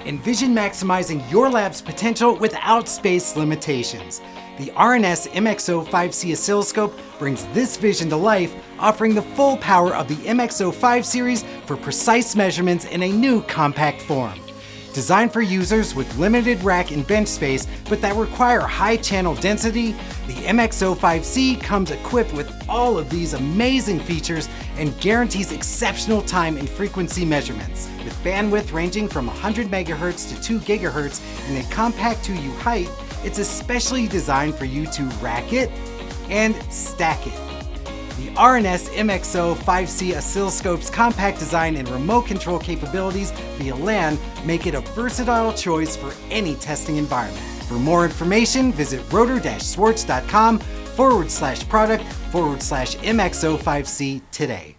Envision maximizing your lab's potential without space limitations. The R&S MXO 5C oscilloscope brings this vision to life, offering the full power of the MXO 5 series for precise measurements in a new compact form. Designed for users with limited rack and bench space, but that require high channel density, the MXO 5C comes equipped with all of these amazing features and guarantees exceptional time and frequency measurements. With bandwidth ranging from 100 MHz to 2 GHz and a compact 2U height, it's especially designed for you to rack it and stack it. The R&S MXO 5C oscilloscope's compact design and remote control capabilities via LAN make it a versatile choice for any testing environment. For more information, visit rotor-swartz.com/product/MXO 5C today.